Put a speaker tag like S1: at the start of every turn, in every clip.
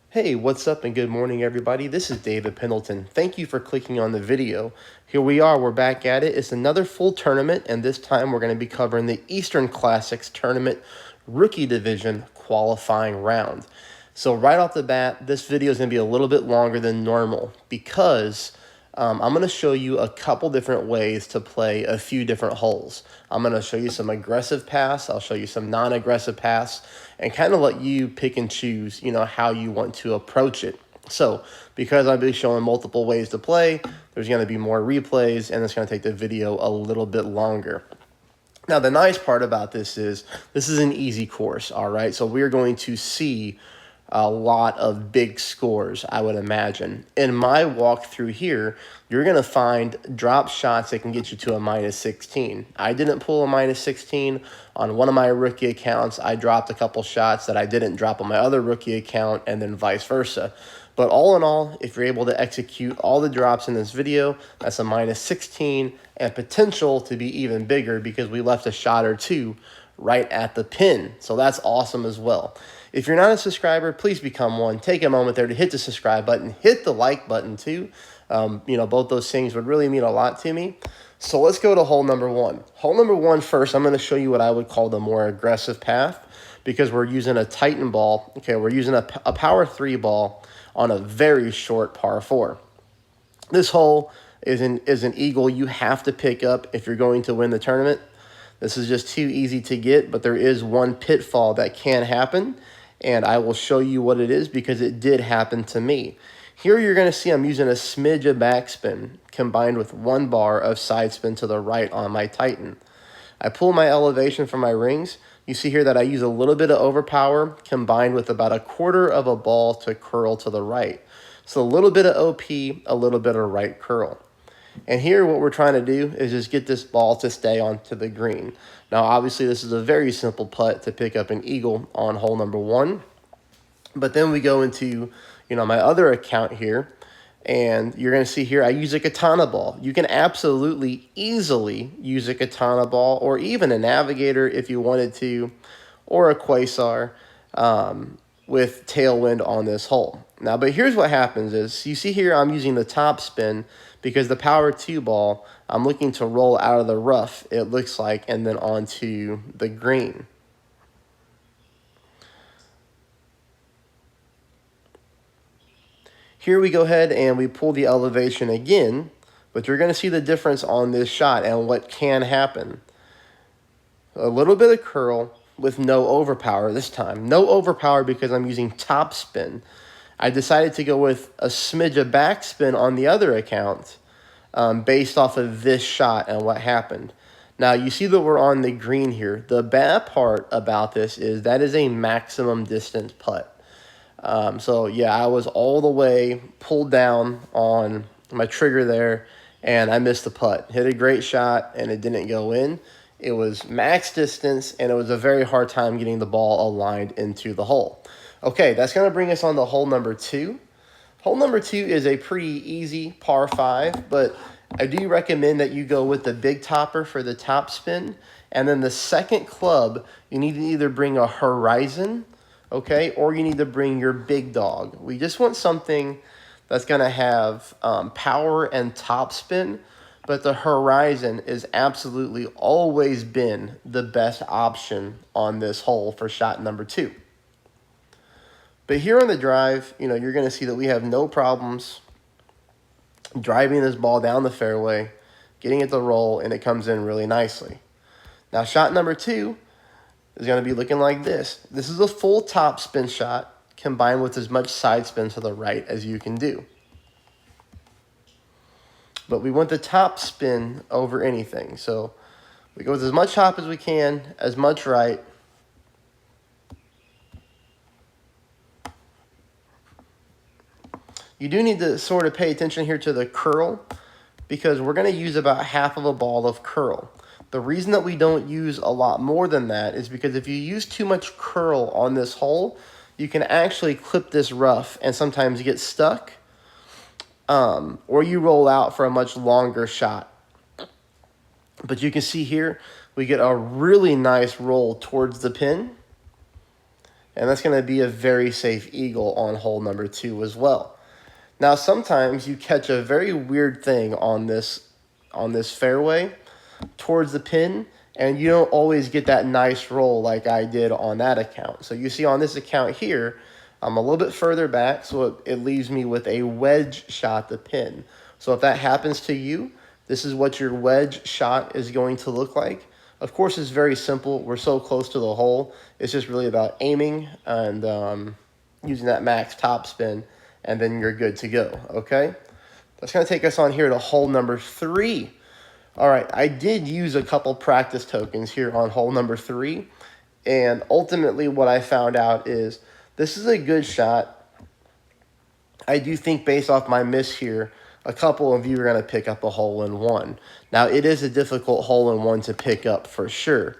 S1: Hey, what's up and good morning, everybody. This is David Pendleton. Thank you for clicking on the video. Here we are, we're back at it. It's another full tournament, and this time we're going to be covering the Eastern Classics Tournament Rookie Division qualifying round. So right off the bat, this video is going to be a little bit longer than normal because I'm going to show you a couple different ways to play a few different holes. I'm going to show you some aggressive pass. I'll show you some non-aggressive pass and kind of let you pick and choose, how you want to approach it. So because I'll be showing multiple ways to play, there's going to be more replays and it's going to take the video a little bit longer. Now, the nice part about this is an easy course, all right? So we're going to see a lot of big scores, I would imagine. In my walkthrough here, you're going to find drop shots that can get you to a minus 16. I didn't pull a minus 16 on one of my rookie accounts. I dropped a couple shots that I didn't drop on my other rookie account, and then vice versa. But all in all, if you're able to execute all the drops in this video, that's a minus 16 and potential to be even bigger because we left a shot or two right at the pin. So that's awesome as well. If you're not a subscriber, please become one. Take a moment there to hit the subscribe button. Hit the like button too. Both those things would really mean a lot to me. So let's go to hole number one. Hole number one first, I'm going to show you what I would call the more aggressive path because we're using a Titan ball. Okay, we're using a power 3 ball on a very short par 4. This hole is an eagle you have to pick up if you're going to win the tournament. This is just too easy to get, but there is one pitfall that can happen, and I will show you what it is because it did happen to me. Here you're going to see I'm using a smidge of backspin combined with 1 bar of side spin to the right on my Titan. I pull my elevation from my rings. You see here that I use a little bit of overpower combined with about a quarter of a ball to curl to the right. So a little bit of OP, a little bit of right curl. And here what we're trying to do is just get this ball to stay onto the green. Now obviously this is a very simple putt to pick up an eagle on hole number one. But then we go into, my other account here, and you're going to see here I use a katana ball. You can absolutely easily use a katana ball or even a navigator if you wanted to, or a quasar with tailwind on this hole. Now, but here's what happens is you see here I'm using the top spin because the power 2 ball I'm looking to roll out of the rough, it looks like, and then onto the green. Here we go ahead and we pull the elevation again, but you're going to see the difference on this shot and what can happen. A little bit of curl with no overpower this time. No overpower because I'm using top spin. I decided to go with a smidge of backspin on the other account based off of this shot and what happened. Now, you see that we're on the green here. The bad part about this is that is a maximum distance putt. So, yeah, I was all the way pulled down on my trigger there, and I missed the putt. Hit a great shot, and it didn't go in. It was max distance, and it was a very hard time getting the ball aligned into the hole. Okay, that's going to bring us on to hole number 2. Hole number 2 is a pretty easy par 5, but I do recommend that you go with the big topper for the top spin. And then the second club, you need to either bring a Horizon, okay, or you need to bring your big dog. We just want something that's going to have power and top spin, but the Horizon is absolutely always been the best option on this hole for shot number 2. But here on the drive, you're going to see that we have no problems driving this ball down the fairway, getting it to roll, and it comes in really nicely. Now, shot number 2 is going to be looking like this. This is a full top spin shot combined with as much side spin to the right as you can do. But we want the top spin over anything. So we go with as much top as we can, as much right. You do need to sort of pay attention here to the curl because we're going to use about half of a ball of curl. The reason that we don't use a lot more than that is because if you use too much curl on this hole, you can actually clip this rough and sometimes get stuck, or you roll out for a much longer shot. But you can see here, we get a really nice roll towards the pin. And that's going to be a very safe eagle on hole number 2 as well. Now, sometimes you catch a very weird thing on this fairway towards the pin, and you don't always get that nice roll like I did on that account. So you see on this account here, I'm a little bit further back, so it leaves me with a wedge shot to pin. So if that happens to you, this is what your wedge shot is going to look like. Of course, it's very simple. We're so close to the hole. It's just really about aiming and using that max topspin, and then you're good to go, okay? That's going to take us on here to hole number 3. All right, I did use a couple practice tokens here on hole number 3, and ultimately what I found out is this is a good shot. I do think based off my miss here, a couple of you are going to pick up a hole-in-one. Now, it is a difficult hole-in-one to pick up for sure.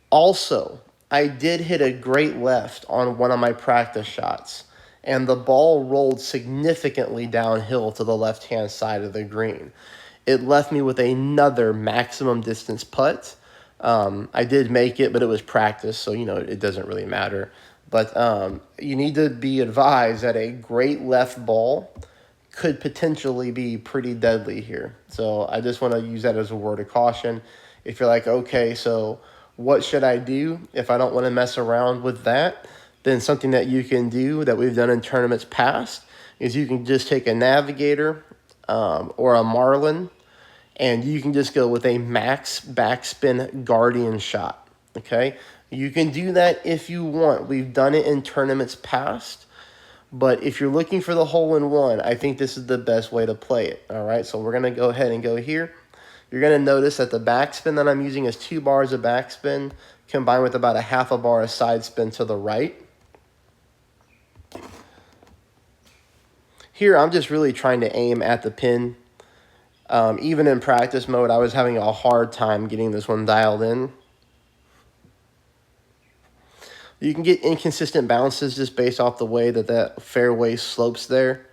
S1: Also, I did hit a great left on one of my practice shots, and the ball rolled significantly downhill to the left-hand side of the green. It left me with another maximum distance putt. I did make it, but it was practice, so, you know, it doesn't really matter. But you need to be advised that a great left ball could potentially be pretty deadly here. So I just want to use that as a word of caution. If you're like, okay, so what should I do if I don't want to mess around with that? Then something that you can do that we've done in tournaments past is you can just take a Navigator or a Marlin, and you can just go with a max backspin Guardian shot, okay? You can do that if you want. We've done it in tournaments past. But if you're looking for the hole-in-one, I think this is the best way to play it, all right? So we're going to go ahead and go here. You're going to notice that the backspin that I'm using is 2 bars of backspin combined with about a half a bar of side spin to the right. Here, I'm just really trying to aim at the pin. Even in practice mode, I was having a hard time getting this one dialed in. You can get inconsistent bounces just based off the way that fairway slopes there.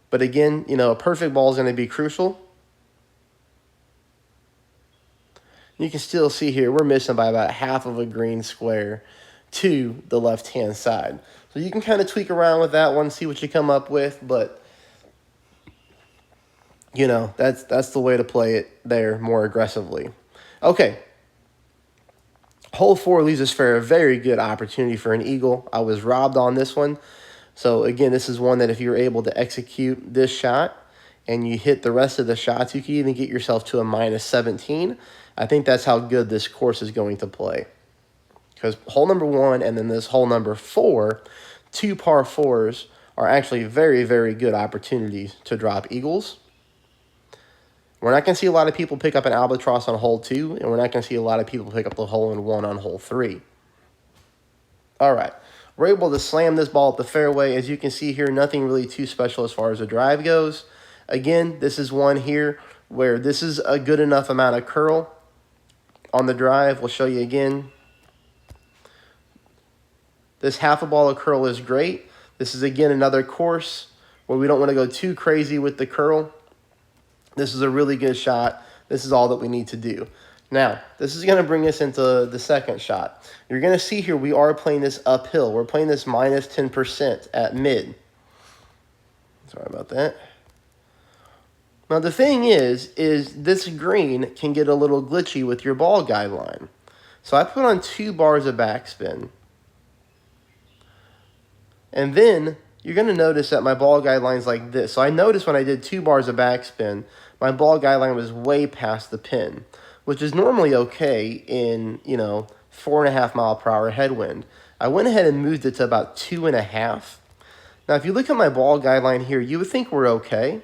S1: But again, you know, a perfect ball is going to be crucial. You can still see here, we're missing by about half of a green square to the left-hand side. So you can kind of tweak around with that one, see what you come up with, but, you know, that's the way to play it there more aggressively. Okay. Hole 4 leaves us for a very good opportunity for an eagle. I was robbed on this one. So, again, this is one that if you're able to execute this shot and you hit the rest of the shots, you can even get yourself to a minus 17. I think that's how good this course is going to play. Because hole number 1 and then this hole number 4, 2 par 4s are actually very, very good opportunities to drop eagles. We're not going to see a lot of people pick up an albatross on hole 2, and we're not going to see a lot of people pick up the hole-in-one on hole 3. All right. We're able to slam this ball at the fairway. As you can see here, nothing really too special as far as the drive goes. Again, this is one here where this is a good enough amount of curl on the drive. We'll show you again. This half a ball of curl is great. This is, again, another course where we don't want to go too crazy with the curl. This is a really good shot. This is all that we need to do. Now, this is going to bring us into the second shot. You're going to see here we are playing this uphill. We're playing this minus 10% at mid. Sorry about that. Now, the thing is this green can get a little glitchy with your ball guideline. So I put on 2 bars of backspin. And then you're going to notice that my ball guideline's like this. So I noticed when I did 2 bars of backspin, my ball guideline was way past the pin, which is normally okay in, 4.5 mile per hour headwind. I went ahead and moved it to about 2.5. Now, if you look at my ball guideline here, you would think we're okay.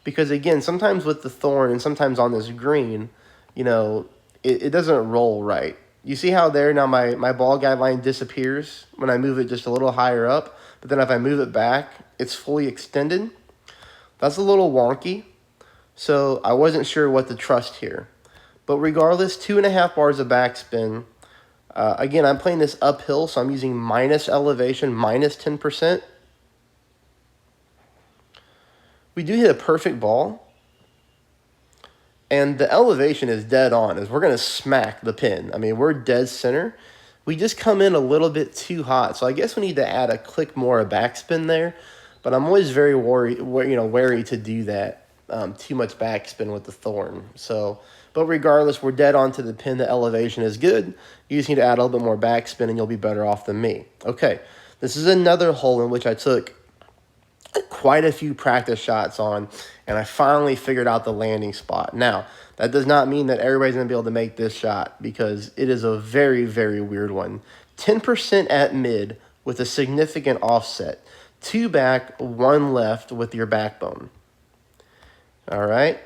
S1: Because, again, sometimes with the thorn and sometimes on this green, it doesn't roll right. You see how there now my ball guideline disappears when I move it just a little higher up? But then if I move it back, it's fully extended. That's a little wonky. So I wasn't sure what to trust here. But regardless, 2.5 bars of backspin. Again, I'm playing this uphill, so I'm using minus elevation, minus 10%. We do hit a perfect ball. And the elevation is dead on, as we're going to smack the pin. I mean, we're dead center. we just come in a little bit too hot. So I guess we need to add a click more of backspin there. But I'm always very wary to do that. Too much backspin with the thorn. So, but regardless, we're dead on to the pin. The elevation is good. You just need to add a little bit more backspin and you'll be better off than me. Okay, this is another hole in which I took quite a few practice shots on, and I finally figured out the landing spot. Now, that does not mean that everybody's going to be able to make this shot, because it is a very, very weird one. 10% at mid with a significant offset. 2 back, 1 left with your backbone. All right.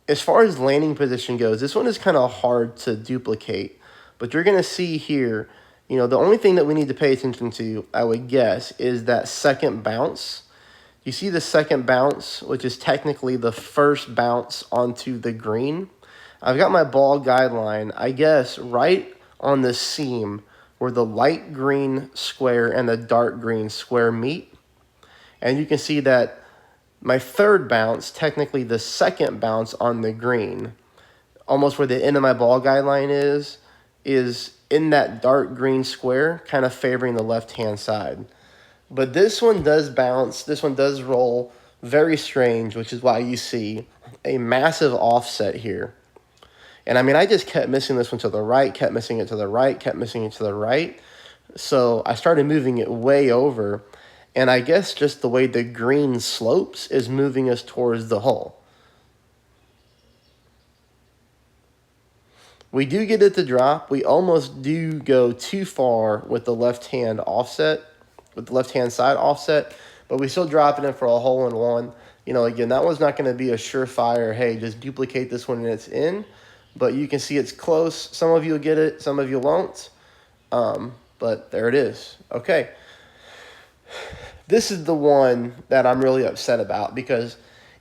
S1: As far as landing position goes, this one is kind of hard to duplicate, but you're going to see here, the only thing that we need to pay attention to, I would guess, is that second bounce. You see the second bounce, which is technically the first bounce onto the green. I've got my ball guideline, I guess, right on the seam where the light green square and the dark green square meet. And you can see that my third bounce, technically the second bounce on the green, almost where the end of my ball guideline is in that dark green square, kind of favoring the left-hand side. But this one does bounce. This one does roll. Very strange, which is why you see a massive offset here. And I mean, I just kept missing this one to the right, kept missing it to the right, kept missing it to the right. So I started moving it way over. And I guess just the way the green slopes is moving us towards the hole. We do get it to drop. We almost do go too far with the left-hand offset, with the left-hand side offset, but we still drop it in for a hole-in-one. Again, that one's not going to be a surefire, hey, just duplicate this one and it's in. But you can see it's close. Some of you will get it, some of you won't. But there it is. Okay. This is the one that I'm really upset about, because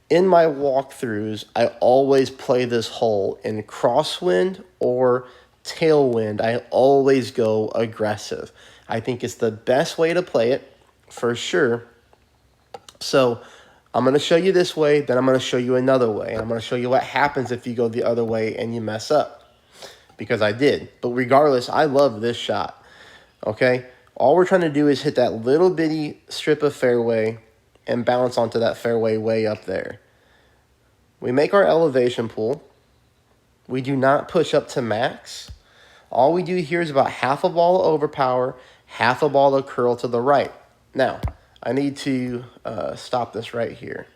S1: in my walkthroughs, I always play this hole in crosswind or tailwind. I always go aggressive. I think it's the best way to play it, for sure. So I'm going to show you this way, then I'm going to show you another way. And I'm going to show you what happens if you go the other way and you mess up, because I did. But regardless, I love this shot, okay? All we're trying to do is hit that little bitty strip of fairway and bounce onto that fairway way up there. We make our elevation pull. We do not push up to max. All we do here is about half a ball of overpower, half a ball of curl to the right. Now, I need to stop this right here.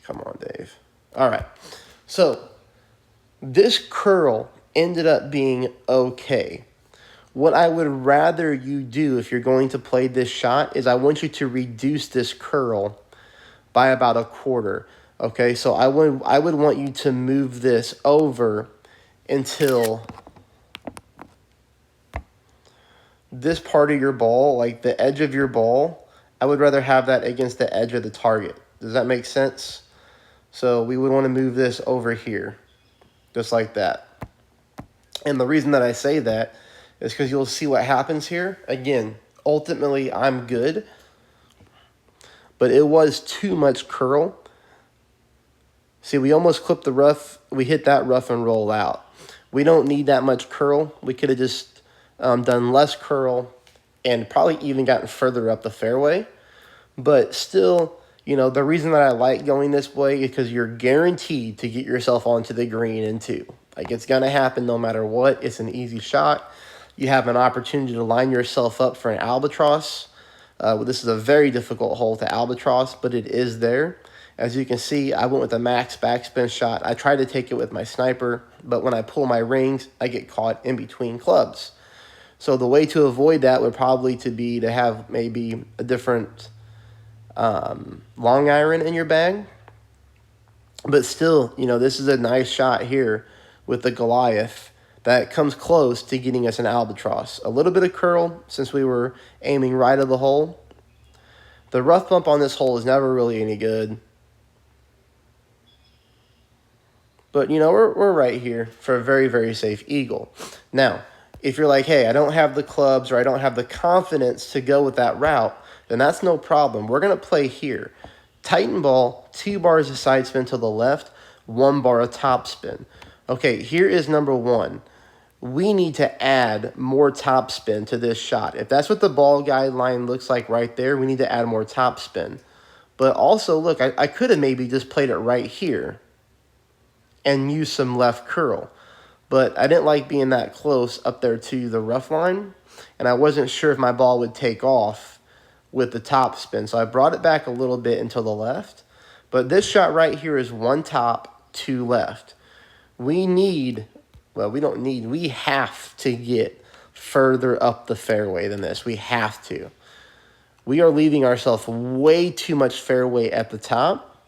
S1: Come on, Dave. All right. So this curl ended up being okay. What I would rather you do if you're going to play this shot is I want you to reduce this curl by about a quarter. Okay, so I would want you to move this over until this part of your ball, like the edge of your ball, I would rather have that against the edge of the target. Does that make sense? So we would want to move this over here, just like that. And the reason that I say that is because you'll see what happens here. Again, ultimately, I'm good, but it was too much curl. See, we almost clipped the rough. We hit that rough and roll out. We don't need that much curl. We could have just done less curl and probably even gotten further up the fairway. But still, the reason that I like going this way is because you're guaranteed to get yourself onto the green in two. Like, it's going to happen no matter what. It's an easy shot. You have an opportunity to line yourself up for an albatross. This is a very difficult hole to albatross, but it is there. As you can see, I went with a max backspin shot. I tried to take it with my sniper, but when I pull my rings, I get caught in between clubs. So the way to avoid that would probably be to have maybe a different long iron in your bag. But still, this is a nice shot here with the Goliath that comes close to getting us an albatross. A little bit of curl since we were aiming right of the hole. The rough bump on this hole is never really any good. But, we're right here for a very, very safe eagle. Now, if you're like, hey, I don't have the clubs or I don't have the confidence to go with that route, then that's no problem. We're going to play here. Tighten ball, 2 bars of side spin to the left, 1 bar of top spin. Okay, here is number 1. we need to add more topspin to this shot. If that's what the ball guideline looks like right there, we need to add more topspin. But also, look, I could have maybe just played it right here and used some left curl. But I didn't like being that close up there to the rough line, and I wasn't sure if my ball would take off with the top spin. So I brought it back a little bit into the left. But this shot right here is 1 top, 2 left. We have to get further up the fairway than this. We have to. We are leaving ourselves way too much fairway at the top.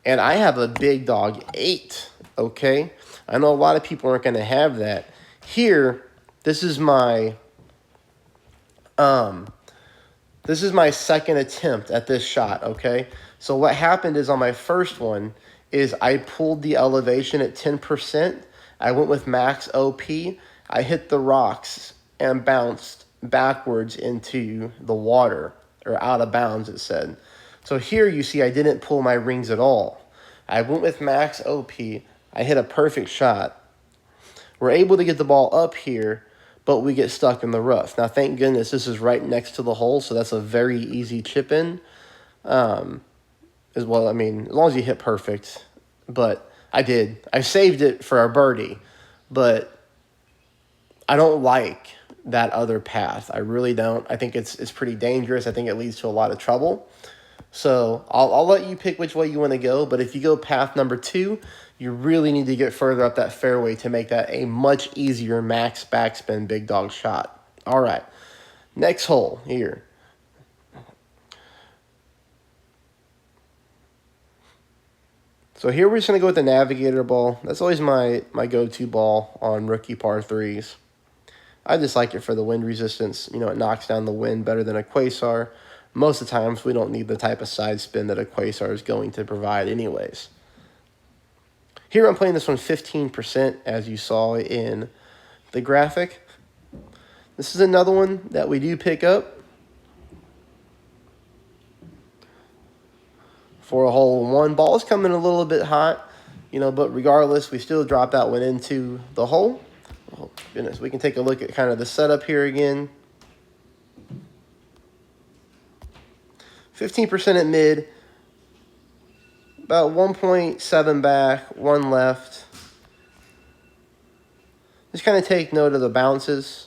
S1: And I have a big dog 8, okay? I know a lot of people aren't going to have that. Here, this is my second attempt at this shot, okay? So what happened is on my first one is I pulled the elevation at 10%. I went with max OP. I hit the rocks and bounced backwards into the water, or out of bounds, it said. So here you see I didn't pull my rings at all. I went with max OP. I hit a perfect shot. We're able to get the ball up here, but we get stuck in the rough. Now, thank goodness this is right next to the hole, so that's a very easy chip in. As well, I mean, as long as you hit perfect. But I did. I saved it for a birdie, but I don't like that other path. I really don't. I think it's pretty dangerous. I think it leads to a lot of trouble. So I'll let you pick which way you want to go, but if you go path number 2, you really need to get further up that fairway to make that a much easier max backspin big dog shot. All right, next hole here. So here we're just going to go with the Navigator ball. That's always my go-to ball on rookie par 3s. I just like it for the wind resistance. You know, it knocks down the wind better than a Quasar. Most of the times, we don't need the type of side spin that a Quasar is going to provide anyways. Here I'm playing this one 15%, as you saw in the graphic. This is another one that we do pick up for a hole 1. Ball's coming a little bit hot, you know, but regardless, we still drop that one into the hole. Oh, goodness, we can take a look at kind of the setup here again. 15% at mid, about 1.7 back, 1 left. Just kind of take note of the bounces.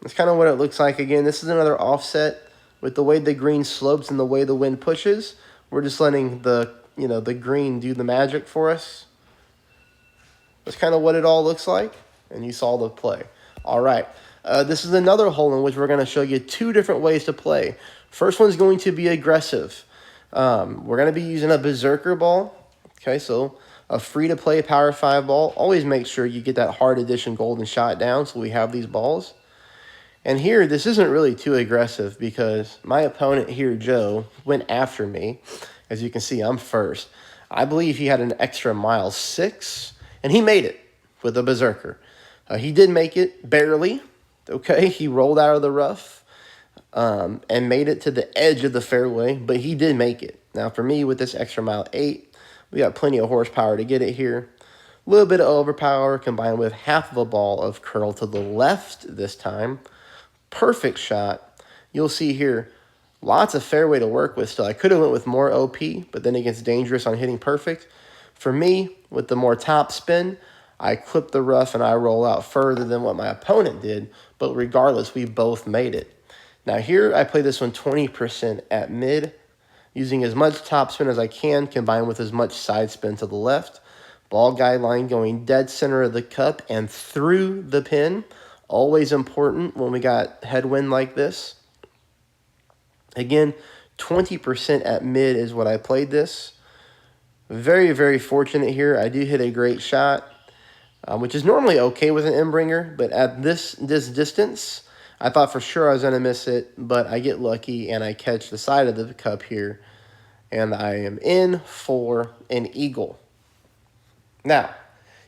S1: That's kind of what it looks like. Again, this is another offset with the way the green slopes and the way the wind pushes. We're just letting the green do the magic for us. That's kind of what it all looks like, and you saw the play. All right, this is another hole in which we're going to show you 2 different ways to play. First one's going to be aggressive. We're going to be using a Berserker ball. Okay, so a free-to-play Power 5 ball. Always make sure you get that hard edition golden shot down so we have these balls. And here, this isn't really too aggressive because my opponent here, Joe, went after me. As you can see, I'm first. I believe he had an extra mile 6, and he made it with a Berserker. He did make it, barely. Okay, he rolled out of the rough and made it to the edge of the fairway, but he did make it. Now, for me, with this extra mile 8, we got plenty of horsepower to get it here. A little bit of overpower combined with half of a ball of curl to the left this time. Perfect shot. You'll see here lots of fairway to work with still. I could have went with more OP, but then it gets dangerous on hitting perfect. For me, with the more top spin, I clip the rough and I roll out further than what my opponent did, but regardless, we both made it. Now here, I play this one 20% at mid, using as much top spin as I can, combined with as much side spin to the left. Ball guideline going dead center of the cup and through the pin. Always important when we got headwind like this. Again, 20% at mid is what I played this. Very, very fortunate here. I do hit a great shot, which is normally okay with an Embringer, but at this distance, I thought for sure I was going to miss it, but I get lucky and I catch the side of the cup here, and I am in for an eagle. Now,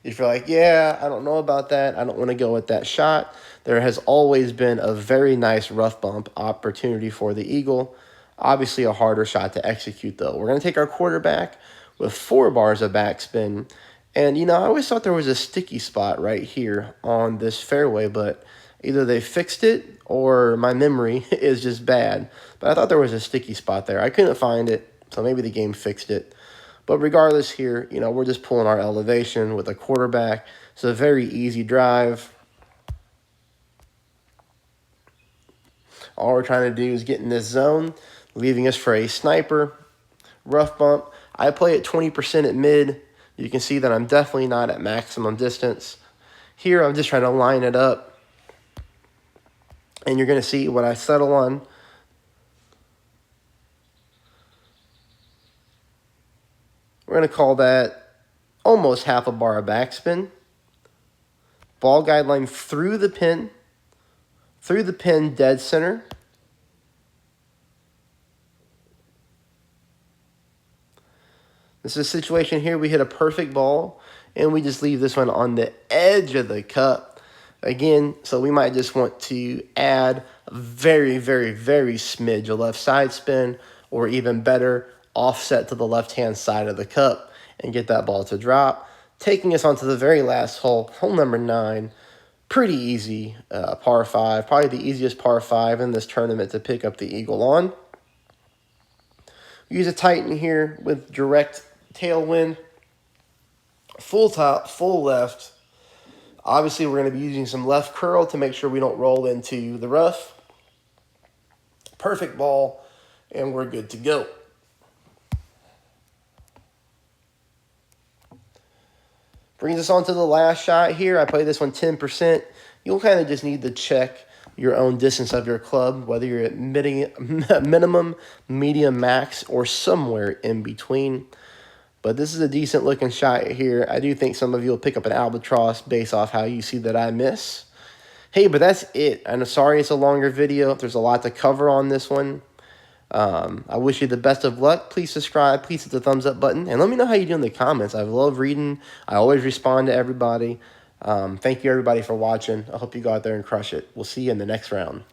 S1: if you're like, yeah, I don't know about that, I don't want to go with that shot, there has always been a very nice rough bump opportunity for the eagle. Obviously a harder shot to execute, though. We're going to take our quarterback with 4 bars of backspin And, I always thought there was a sticky spot right here on this fairway, but either they fixed it or my memory is just bad. But I thought there was a sticky spot there. I couldn't find it, so maybe the game fixed it. But regardless here, we're just pulling our elevation with a quarterback. It's a very easy drive. All we're trying to do is get in this zone, leaving us for a sniper, rough bump. I play at 20% at mid. You can see that I'm definitely not at maximum distance. Here, I'm just trying to line it up. And you're going to see what I settle on. We're going to call that almost half a bar of backspin. Ball guideline through the pin dead center. This is a situation here. We hit a perfect ball, and we just leave this one on the edge of the cup. Again, so we might just want to add a very, very, very smidge of left side spin, or even better, offset to the left-hand side of the cup and get that ball to drop. Taking us onto the very last hole, hole number 9. Pretty easy par 5, probably the easiest par 5 in this tournament to pick up the eagle on. Use a Titan here with direct tailwind, full top, full left. Obviously, we're going to be using some left curl to make sure we don't roll into the rough. Perfect ball, and we're good to go. Brings us on to the last shot here. I play this one 10%. You'll kind of just need to check your own distance of your club, whether you're at minimum, medium, max, or somewhere in between. But this is a decent looking shot here. I do think some of you will pick up an albatross based off how you see that I miss. Hey, but that's it. I'm sorry it's a longer video. There's a lot to cover on this one. I wish you the best of luck. Please subscribe. Please hit the thumbs up button. And let me know how you do in the comments. I love reading. I always respond to everybody. Thank you, everybody, for watching. I hope you go out there and crush it. We'll see you in the next round.